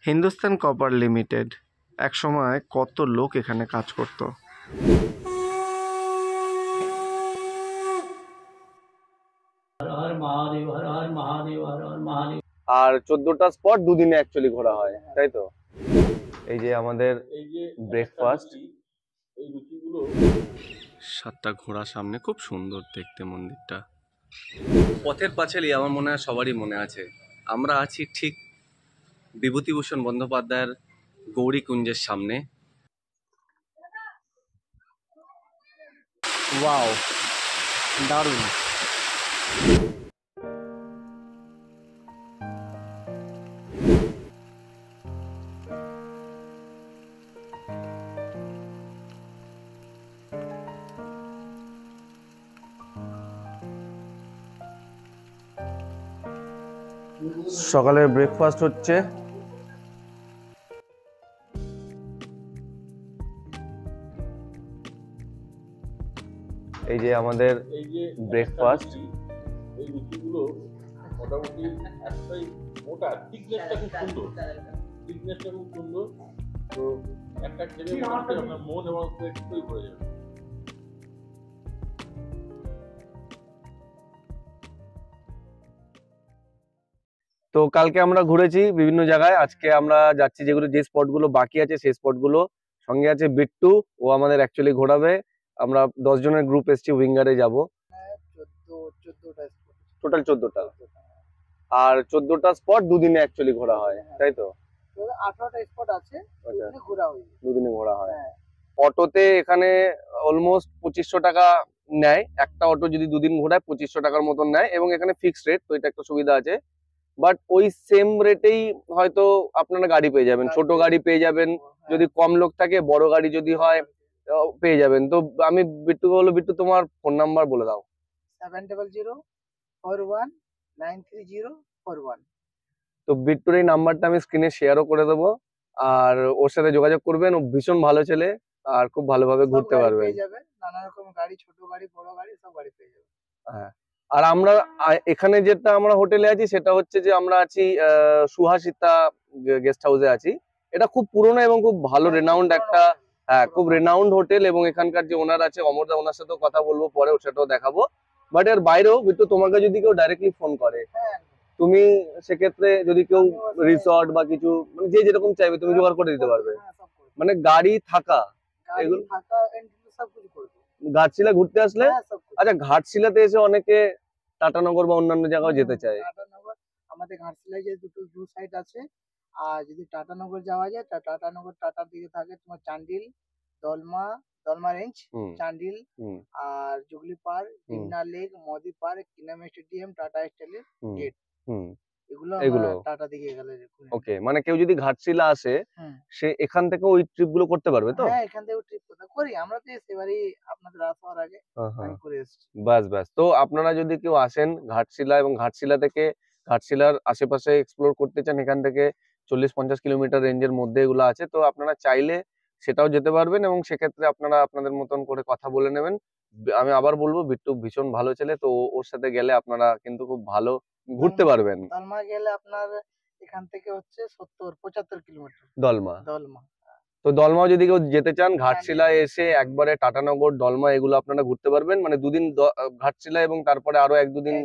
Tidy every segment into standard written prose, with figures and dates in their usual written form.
Hindustan copper limited, এক সময় কত লোক এখানে কাজ করত। আর 14টা স্পট দুদিনে অ্যাকচুয়ালি ঘোরা হয়, তাই তো? এই যে আমাদের ব্রেকফাস্ট। 7টা ঘোড়া সামনে, খুব সুন্দর দেখতে মন্দিরটা। পথের পাঁচালী আমার মনে হয় সবারই মনে আছে। আমরা আছি ঠিক বিভূতিভূষণ বন্দ্যোপাধ্যায়ের গৌরীকুঞ্জের সামনে। ওয়াও, দারুণ। সকালের ব্রেকফাস্ট হচ্ছে। এই যে আমাদের ব্রেকফাস্ট। এই রুটিগুলো মোটামুটি একটাই মোটা, থিকনেসটা খুব সুন্দর, থিকনেসটা খুব সুন্দর। তো একটা খেলে আপনার মন এবং পেটই ভরে যাবে। তো কালকে আমরা ঘুরেছি বিভিন্ন জায়গায়, আজকে আমরা যাচ্ছি যেগুলো যে স্পটগুলো বাকি আছে সেই স্পটগুলো। সঙ্গে আছে বিট্টু, ও আমাদের অ্যাকচুয়ালি ঘোরাবে। আমরা 10 জনের গ্রুপ এসেছি, উইঙ্গারে যাব। টোটাল 14টা। আর 14টা স্পট দুদিনে অ্যাকচুয়ালি ঘোরা হয়, তাই তো? 18টা স্পট আছে, দুদিনে ঘোরা হয়। অটোতে এখানে অলমোস্ট 2500 টাকা নেয়। একটা অটো যদি দুদিন ঘোরায় 2500 টাকার মতন নেয়, এবং এখানে ফিক্সড রেট, তো এটা একটা সুবিধা আছে। বাট ওই সেম রেটেই হয়তো আপনারা গাড়ি পেয়ে যাবেন, ছোট গাড়ি পেয়ে যাবেন, যদি কম লোক থাকে বড় গাড়ি যদি হয় পেয়ে যাবেন। তো আমি বিট্টুকে বলবো, বিট্টু তোমার ফোন নাম্বার বলে দাও। 7004193041। তো বিট্টুর এই নাম্বারটা আমি স্ক্রিনে শেয়ারও করে দেবো, আর ওর সাথে যোগাযোগ করবেন। ও ভীষণ ভালো ছেলে, আর খুব ভালোভাবে ঘুরতে পারবেন। নানা রকম গাড়ি, ছোট গাড়ি, বড় গাড়ি, সব গাড়ি পেয়ে যাবে। হ্যাঁ, আর আমরা এখানে যেটা আমরা হোটেলে আছি সেটা হচ্ছে যে আমরা আছি সুহাসিতা গেস্ট হাউসে আছি। এটা খুব পুরনো এবং খুব ভালো রেনাউন্ড একটা, হ্যাঁ, খুব রেনাউন্ড হোটেল। এবং এখানকার যে ওনার আছে অমরদা, ওনার সাথেও কথা বলবো পরে, সেটাও দেখাবো। বাট এর বাইরেও বিট্টু, তোমাকে যদি কেউ ডাইরেক্টলি ফোন করে, তুমি সেক্ষেত্রে যদি কেউ রিসর্ট বা কিছু, মানে যে যেরকম চাইবে তুমি জোগাড় করে দিতে পারবে। মানে গাড়ি থাকা, এগুলো ঘাটশিলা ঘুরতে আসলে। আচ্ছা, ঘাটশিলাতে এসে অনেকে টাটানগর বা অন্যান্য জায়গাও যেতে চায়। টাটানগর, আমাদের ঘাটশিলায় যে দু সাইড আছে। আর যদি টাটানগর যাওয়া যায়, টাটানগর, টাটার দিকে থাকে তোমার চান্ডিল, দলমা রেঞ্জ, চান্ডিল, আর Jubilee park, Dimna lake, Modi park, Keenan stadium, Tata স্টাইলের গেট, এগুলো টাটা দিকে গেলে। ওকে, মানে কেউ যদি ঘাটশিলা আসে সে এখান থেকে ওই ট্রিপ গুলো করতে পারবে তো? হ্যাঁ, এখান থেকে ট্রিপ করি আমরা, তো এবারে আপনাদের আসার আগে আমি করে এসেছি। বাস বাস। তো আপনারা যদি কেউ আসেন ঘাটশিলা, এবং ঘাটশিলা থেকে ঘাটশিলার আশেপাশে এক্সপ্লোর করতে চান, এখান থেকে 40-50 কিলোমিটার রেঞ্জের মধ্যে এগুলো আছে, তো আপনারা চাইলে সেটাও যেতে পারবেন। এবং সেক্ষেত্রে আপনারা আপনাদের মতন করে কথা বলে নেবেন। আমি আবার বলবো, বিট্টু ভীষণ ভালো ছেলে, তো ওর সাথে গেলে আপনারা কিন্তু খুব ভালো ঘুরতে পারবেন। দলমা গেলে আপনার এখান থেকে হচ্ছে 70-75 কিলোমিটার। দলমা, তো দলমাও যদি কেউ যেতে চান, ঘাটশিলায় এসে একবারে টাটানগর, দলমা এগুলো আপনারা ঘুরতে পারবেন। মানে দুদিন ঘাটশিলা এবং তারপরে আরো 1-2 দিন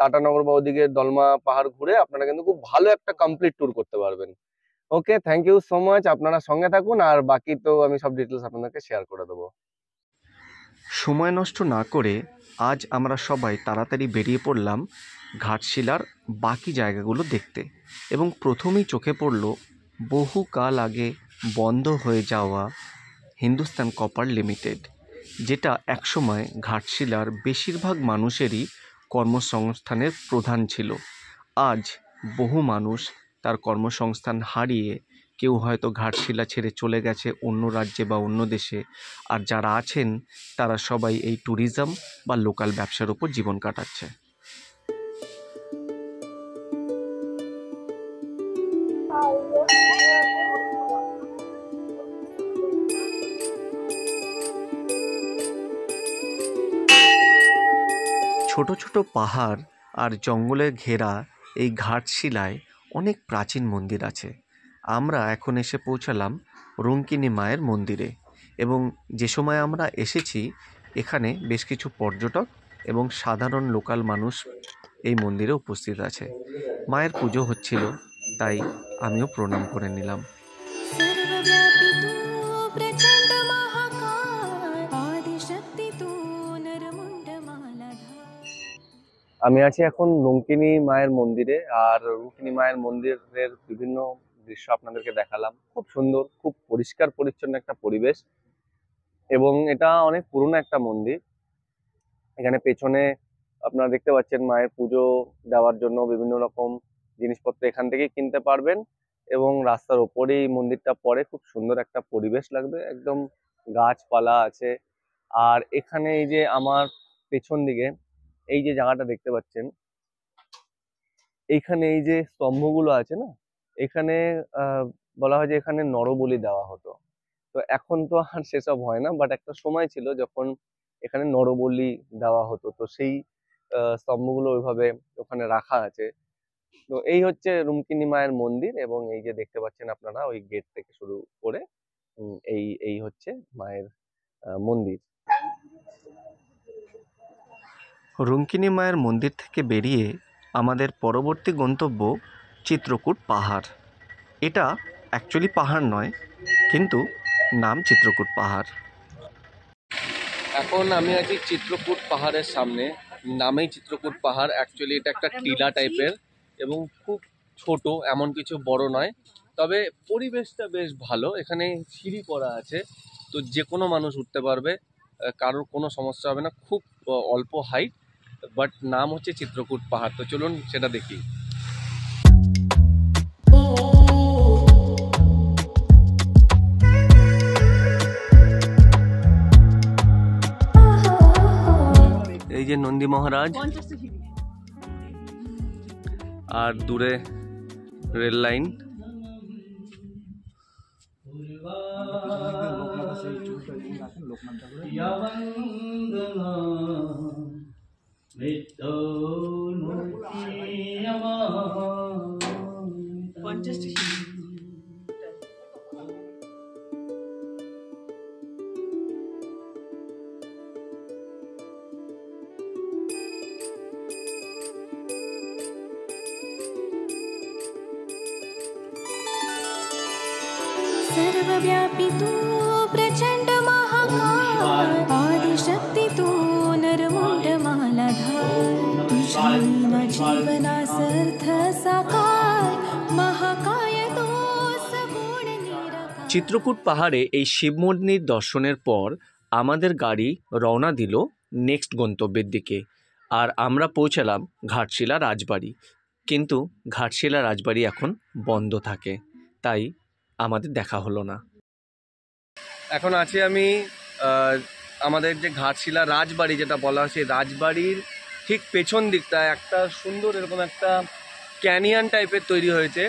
টাটানগর বা ওদিকে দলমা পাহাড় ঘুরে আপনারা কিন্তু খুব ভালো একটা কমপ্লিট ট্যুর করতে পারবেন। ওকে, থ্যাংক ইউ সো মাচ। আপনারা সঙ্গে থাকুন, আর বাকি তো আমি সব ডিটেলস আপনাদেরকে শেয়ার করে দেবো। সময় নষ্ট না করে আজ আমরা সবাই তাড়াতাড়ি বেরিয়ে পড়লাম ঘাটশিলার বাকি জায়গাগুলো দেখতে। এবং প্রথমেই চোখে পড়ল বহুকাল আগে বন্ধ হয়ে যাওয়া হিন্দুস্তান কপার লিমিটেড, যেটা একসময় ঘাটশিলার বেশিরভাগ মানুষেরই কর্মসংস্থানের প্রধান ছিল। আজ বহু মানুষ তার কর্মসংস্থান হারিয়ে কেউ হয়তো ঘাটশিলা ছেড়ে চলে গেছে অন্য রাজ্যে বা অন্য দেশে, আর যারা আছেন তারা সবাই এই ট্যুরিজম বা লোকাল ব্যবসার উপর জীবন কাটাচ্ছে। ছোট ছোট পাহাড় আর জঙ্গলের ঘেরা এই ঘাটশিলায় অনেক প্রাচীন মন্দির আছে। আমরা এখন এসে পৌঁছালাম রুঙ্কিনী মায়ের মন্দিরে, এবং যে সময় আমরা এসেছি এখানে বেশ কিছু পর্যটক এবং সাধারণ লোকাল মানুষ এই মন্দিরে উপস্থিত আছে। মায়ের পুজো হচ্ছিল, তাই আমিও প্রণাম করে নিলাম। सर्वव्यापी तू प्रचंड महाकाय आदिशक्ती तू नरमुंड मालाधार। আমি আছি এখন রুঙ্কিনী মায়ের মন্দিরে, আর রুঙ্কিনী মায়ের মন্দিরের বিভিন্ন দৃশ্য আপনাদেরকে দেখালাম। খুব সুন্দর, খুব পরিষ্কার পরিচ্ছন্ন একটা পরিবেশ, এবং এটা অনেক পুরনো একটা মন্দির। এখানে পেছনে আপনারা দেখতে পাচ্ছেন মায়ের পুজো দেওয়ার জন্য বিভিন্ন রকম জিনিসপত্র এখান থেকেই কিনতে পারবেন, এবং রাস্তার ওপরেই মন্দিরটা পড়ে। খুব সুন্দর একটা পরিবেশ লাগবে, একদম গাছপালা আছে। আর এখানে এই যে আমার পেছন দিকে এই যে জায়গাটা দেখতে পাচ্ছেন, এইখানে এই যে স্তম্ভগুলো আছে না, এখানে বলা হয় যে এখানে নরবলি দেওয়া হতো। তো এখন তো আর সেসব হয় না, বাট একটা সময় ছিল যখন এখানে নরবলি দেওয়া হতো। তো সেই স্তম্ভগুলো ওইভাবে ওখানে রাখা আছে। তো এই হচ্ছে রুঙ্কিনী মায়ের মন্দির, এবং এই যে দেখতে পাচ্ছেন আপনারা ওই গেট থেকে শুরু করে এই এই হচ্ছে মায়ের মন্দির। রুঙ্কিনী মায়ের মন্দির থেকে বেরিয়ে আমাদের পরবর্তী গন্তব্য চিত্রকূট পাহাড়। এটা অ্যাকচুয়ালি পাহাড় নয়, কিন্তু নাম চিত্রকূট পাহাড়। এখন আমি আছি চিত্রকূট পাহাড়ের সামনে, নামেই চিত্রকূট পাহাড়। অ্যাকচুয়ালি এটা একটা টিলা টাইপের এবং খুব ছোট, এমন কিছু বড় নয়। তবে পরিবেশটা বেশ ভালো, এখানে সিঁড়ি করা আছে, তো যে কোনো মানুষ উঠতে পারবে, কারোর কোনো সমস্যা হবে না। খুব অল্প হাইট, বাট নাম হচ্ছে চিত্রকূট পাহাড়। তো চলুন সেটা দেখি। এই যে নন্দী মহারাজ, আর দূরে রেল লাইন। सर्वव्यापी तू प्रचंड महाकाय आदिशक्ती तू नरमुंड मालाधार। तुझ्या विना जीवनासर्थ साकार महाकाय तू सगुण निराकार। চিত্রকূট পাহাড়ে এই শিব মন্দির দর্শনের পর আমাদের গাড়ি রওনা দিল নেক্সট গন্তব্যের দিকে, আর আমরা পৌঁছালাম ঘাটশিলা রাজবাড়ি। কিন্তু ঘাটশিলা রাজবাড়ি এখন বন্ধ থাকে, তাই আমাদের দেখা হলো না। এখন আছি আমি আমাদের যে ঘাটশিলা রাজবাড়ি যেটা বলা হয়, সেই রাজবাড়ির ঠিক পেছন দিকটা একটা সুন্দর এরকম একটা ক্যানিয়ন টাইপের তৈরি হয়েছে।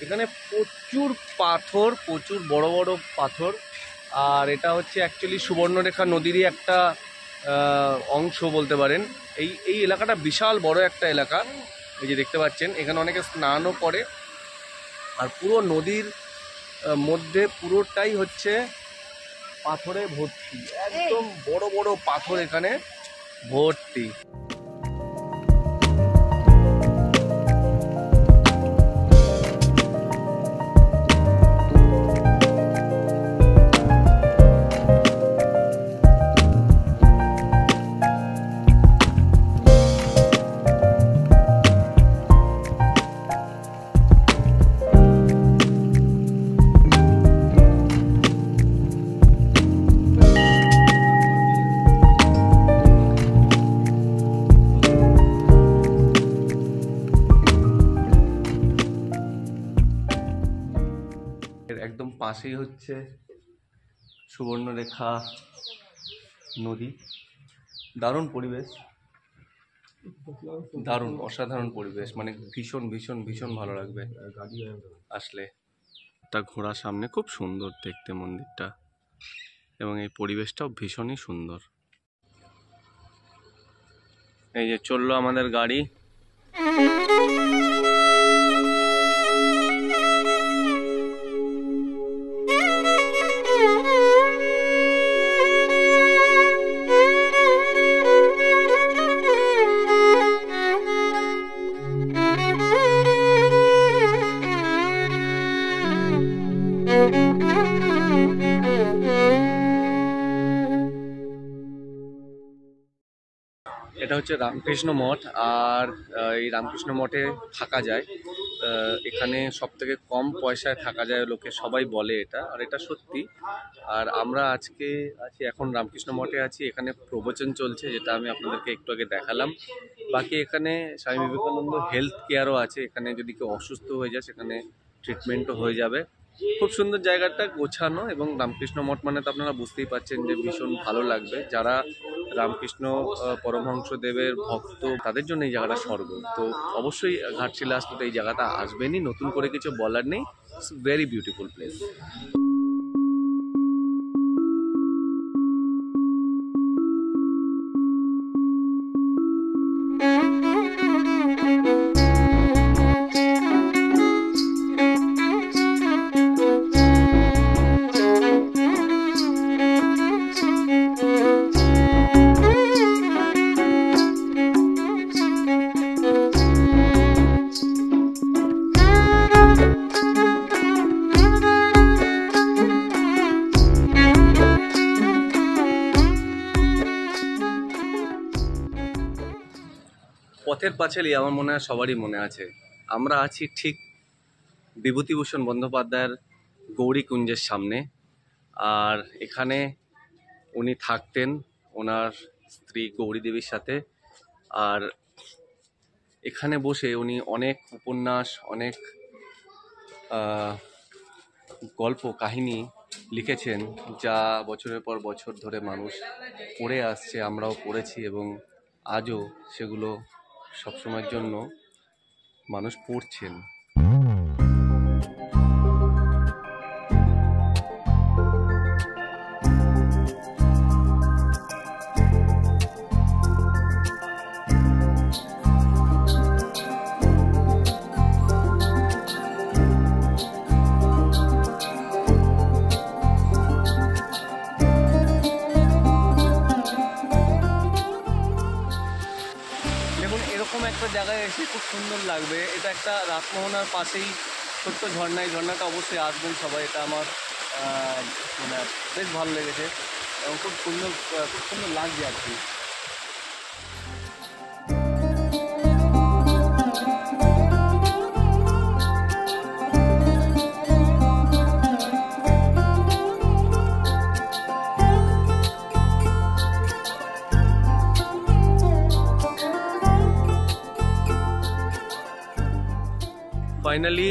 এখানে প্রচুর পাথর, প্রচুর বড় বড় পাথর। আর এটা হচ্ছে অ্যাকচুয়ালি সুবর্ণরেখা নদীরই একটা অংশ বলতে পারেন। এই এলাকাটা বিশাল বড় একটা এলাকা। এই যে দেখতে পাচ্ছেন, এখানে অনেকে স্নানও করে। আর পুরো নদীর মধ্যে পুরোটাই হচ্ছে পাথরে ভর্তি, একদম বড় বড় পাথর এখানে ভর্তি। একদম পাশেই হচ্ছে সুবর্ণরেখা নদী। দারুণ পরিবেশ, দারুণ অসাধারণ পরিবেশ, মানে ভীষণ ভীষণ ভীষণ ভালো লাগবে আসলে। একটা ঘোড়া সামনে, খুব সুন্দর দেখতে মন্দিরটা, এবং এই পরিবেশটাও ভীষণই সুন্দর। এই যে চললো আমাদের গাড়ি। এটা হচ্ছে রামকৃষ্ণ মঠ, আর এই রামকৃষ্ণ মঠে থাকা যায়। এখানে সব থেকে কম পয়সায় থাকা যায় লোকে সবাই বলে এটা, আর এটা সত্যি। আর আমরা আজকে আছি, এখন রামকৃষ্ণ মঠে আছি। এখানে প্রবচন চলছে, যেটা আমি আপনাদেরকে একটু আগে দেখালাম। বাকি এখানে স্বামী বিবেকানন্দ হেলথ কেয়ারও আছে। এখানে যদি কেউ অসুস্থ হয়ে যায় সেখানে ট্রিটমেন্টও হয়ে যাবে। খুব সুন্দর জায়গাটা, গোছানো। এবং রামকৃষ্ণ মঠ মানে তো আপনারা বুঝতেই পারছেন যে ভীষণ ভালো লাগবে। যারা রামকৃষ্ণ পরমহংসদেবের ভক্ত তাদের জন্য এই জায়গাটা স্বর্গ। তো অবশ্যই ঘাটশিলা আসলে তো এই জায়গাটা আসবেনই, নতুন করে কিছু বলার নেই। It's very beautiful place. Pather Panchali আমার মনে হয় সবারই মনে আছে। আমরা আছি ঠিক বিভূতিভূষণ বন্দ্যোপাধ্যায়ের গৌরীকুঞ্জের সামনে। আর এখানে উনি থাকতেন ওনার স্ত্রী গৌরী দেবীর সাথে। আর এখানে বসে উনি অনেক উপন্যাস, অনেক গল্প কাহিনী লিখেছেন, যা বছরের পর বছর ধরে মানুষ পড়ে আসছে, আমরাও পড়েছি, এবং আজও সেগুলো সবসময়ের জন্য মানুষ পড়ছেন। এরকম একটা জায়গায় এসে খুব সুন্দর লাগবে। এটা একটা রাতমোহনার পাশেই ছোট্ট ঝর্ণা। এই ঝর্ণাটা অবশ্যই আসবেন সবাই। এটা আমার মানে বেশ ভালো লেগেছে এবং খুব সুন্দর লাগছে আর কি। ফাইনালি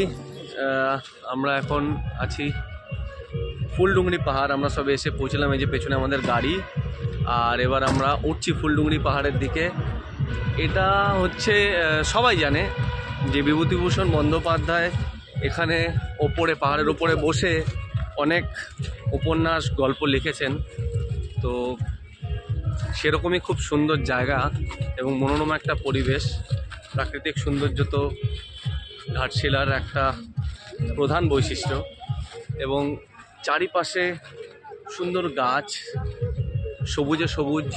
আমরা এখন আছি ফুলডুংরি পাহাড়। আমরা সবে এসে পৌঁছলাম, এই যে পেছনে আমাদের গাড়ি। আর এবার আমরা উঠছি ফুলডুংরি পাহাড়ের দিকে। এটা হচ্ছে সবাই জানে যে বিভূতিভূষণ বন্দ্যোপাধ্যায় এখানে ওপরে পাহাড়ের ওপরে বসে অনেক উপন্যাস গল্প লিখেছেন। তো সেরকমই খুব সুন্দর জায়গা এবং মনোরম একটা পরিবেশ। প্রাকৃতিক সৌন্দর্য তো ঘাটশিলার একটা প্রধান বৈশিষ্ট্য। এবং চারিপাশে সুন্দর গাছ, সবুজে সবুজ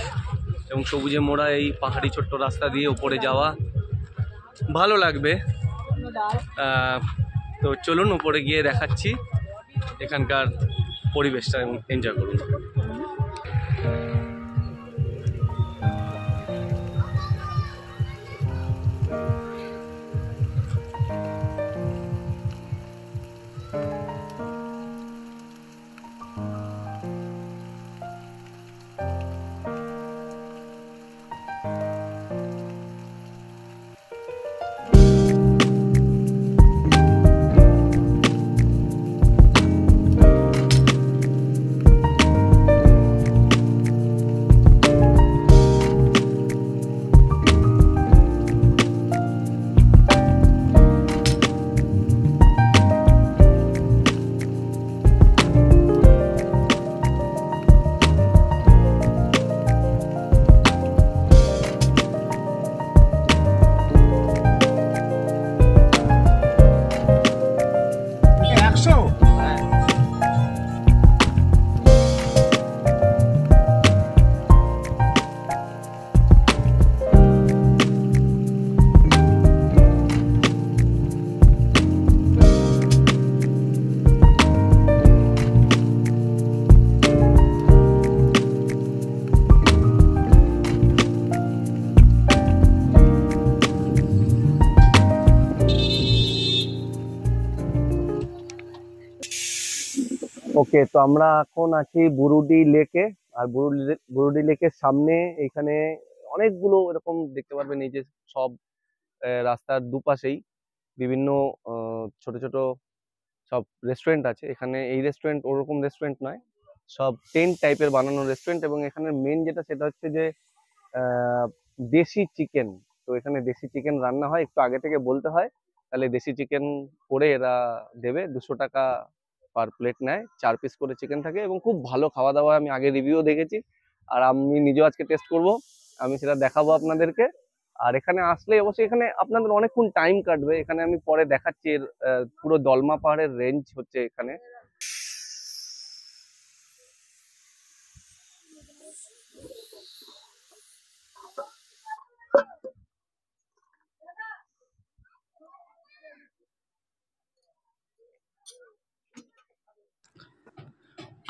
এবং সবুজে মোড়া এই পাহাড়ি ছোট্ট রাস্তা দিয়ে উপরে যাওয়া ভালো লাগবে। তো চলুন উপরে গিয়ে দেখাচ্ছি এখানকার পরিবেশটা এবং এনজয় করুন। ওকে, তো আমরা এখন আছি বুরুডি লেকে। আর বুরুডি লেকের সামনে এখানে অনেকগুলো এরকম দেখতে পারবেন, এই যে সব রাস্তার দুপাশেই বিভিন্ন ছোট ছোট সব রেস্টুরেন্ট আছে। এখানে এই রেস্টুরেন্ট ওরকম রেস্টুরেন্ট নয়, সব টেন্ট টাইপের বানানো রেস্টুরেন্ট। এবং এখানে মেন যেটা সেটা হচ্ছে যে আহ, দেশি চিকেন। তো এখানে দেশি চিকেন রান্না হয়, একটু আগে থেকে বলতে হয়, তাহলে দেশি চিকেন করে এরা দেবে। 200 টাকা পার প্লেট নেয়, 4 পিস করে চিকেন থাকে এবং খুব ভালো খাওয়া দাওয়া। আমি আগে রিভিউ দেখেছি আর আমি নিজেও আজকে টেস্ট করব, আমি সেটা দেখাবো আপনাদেরকে। আর এখানে আসলে অবশ্যই এখানে আপনাদের অনেকক্ষণ টাইম কাটবে। এখানে আমি পরে দেখাচ্ছি এর পুরো দলমা পাহাড়ের রেঞ্জ হচ্ছে এখানে।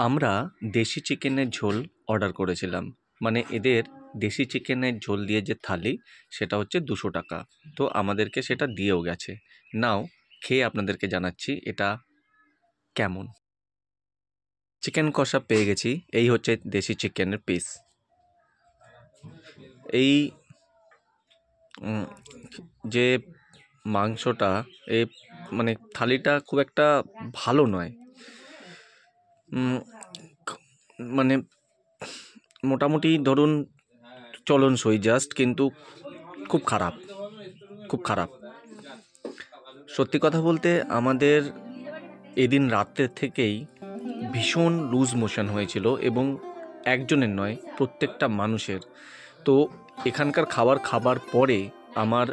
আমরা দেশি চিকেনের ঝোল অর্ডার করেছিলাম, মানে এদের দেশি চিকেনের ঝোল দিয়ে যে থালি সেটা হচ্ছে 200 টাকা। তো আমাদেরকে সেটা দিয়েও গেছে। নাও খেয়ে আপনাদেরকে জানাচ্ছি এটা কেমন। চিকেন কষা পেয়ে গেছি, এই হচ্ছে দেশি চিকেনের পিস। এই যে মাংসটা, এই মানে থালিটা খুব একটা ভালো নয়, মানে মোটামুটি ধরুন চলনসই জাস্ট, কিন্তু খুব খারাপ, খুব খারাপ। সত্যি কথা বলতে আমাদের এদিন রাত্রের থেকেই ভীষণ লুজ মোশন হয়েছিল, এবং একজনের নয়, প্রত্যেকটা মানুষের। তো এখানকার খাবার পরে আমার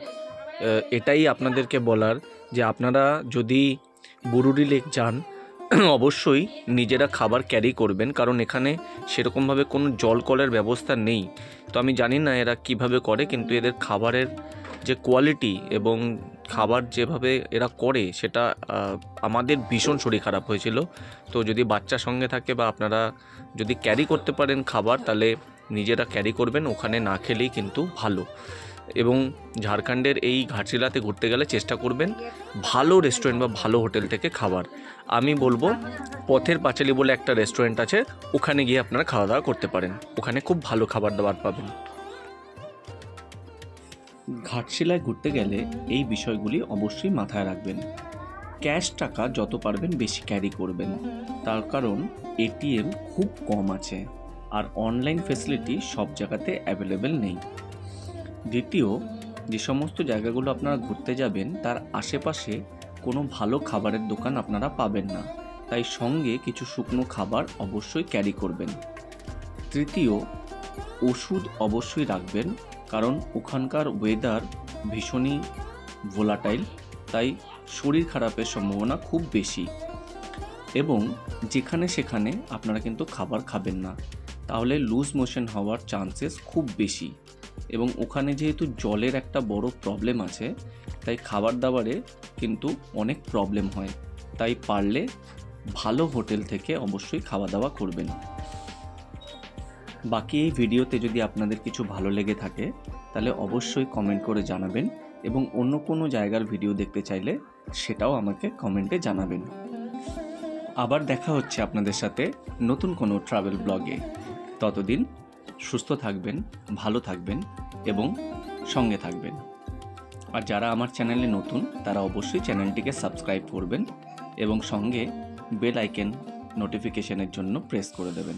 এটাই আপনাদেরকে বলার যে আপনারা যদি বুরুডি লেক যান অবশ্যই নিজেরা খাবার ক্যারি করবেন, কারণ এখানে সেরকমভাবে কোনো জল কলের ব্যবস্থা নেই। তো আমি জানি না এরা কিভাবে করে, কিন্তু এদের খাবারের যে কোয়ালিটি এবং খাবার যেভাবে এরা করে সেটা আমাদের ভীষণ শরীর খারাপ হয়েছিল। তো যদি বাচ্চার সঙ্গে থাকে বা আপনারা যদি ক্যারি করতে পারেন খাবার, তাহলে নিজেরা ক্যারি করবেন, ওখানে না খেলেই কিন্তু ভালো। এবং ঝাড়খণ্ডের এই ঘাটশিলাতে ঘুরতে গেলে চেষ্টা করবেন ভালো রেস্টুরেন্ট বা ভালো হোটেল থেকে খাবার। আমি বলবো পথের পাঁচালী বলে একটা রেস্টুরেন্ট আছে, ওখানে গিয়ে আপনারা খাওয়া দাওয়া করতে পারেন, ওখানে খুব ভালো খাবার দাবার পাবেন। ঘাটশিলায় ঘুরতে গেলে এই বিষয়গুলি অবশ্যই মাথায় রাখবেন। ক্যাশ টাকা যত পারবেন বেশি ক্যারি করবেন, তার কারণ এটিএম খুব কম আছে আর অনলাইন ফেসিলিটি সব জায়গাতে অ্যাভেলেবেল নেই। দ্বিতীয়, যে সমস্ত জায়গাগুলো আপনারা ঘুরতে যাবেন তার আশেপাশে কোনো ভালো খাবারের দোকান আপনারা পাবেন না, তাই সঙ্গে কিছু শুকনো খাবার অবশ্যই ক্যারি করবেন। তৃতীয়, ওষুধ অবশ্যই রাখবেন, কারণ ওখানকার ওয়েদার ভীষণই ভোলাটাইল, তাই শরীর খারাপের সম্ভাবনা খুব বেশি। এবং যেখানে সেখানে আপনারা কিন্তু খাবার খাবেন না, তাহলে লুজ মোশন হওয়ার চান্সেস খুব বেশি। এবং ওখানে যেহেতু জলের একটা বড় প্রবলেম আছে, তাই খাবার দাবারে কিন্তু অনেক প্রবলেম হয়। তাই পারলে ভালো হোটেল থেকে অবশ্যই খাওয়া দাওয়া করবেন। বাকি এই ভিডিওতে যদি আপনাদের কিছু ভালো লেগে থাকে তাহলে অবশ্যই কমেন্ট করে জানাবেন, এবং অন্য কোনো জায়গার ভিডিও দেখতে চাইলে সেটাও আমাকে কমেন্টে জানাবেন। আবার দেখা হচ্ছে আপনাদের সাথে নতুন কোনো ট্রাভেল ব্লগে। ততদিন সুস্থ থাকবেন, ভালো থাকবেন এবং সঙ্গে থাকবেন। আর যারা আমার চ্যানেলে নতুন তারা অবশ্যই চ্যানেলটিকে সাবস্ক্রাইব করবেন এবং সঙ্গে বেল আইকন নোটিফিকেশনের জন্য প্রেস করে দেবেন।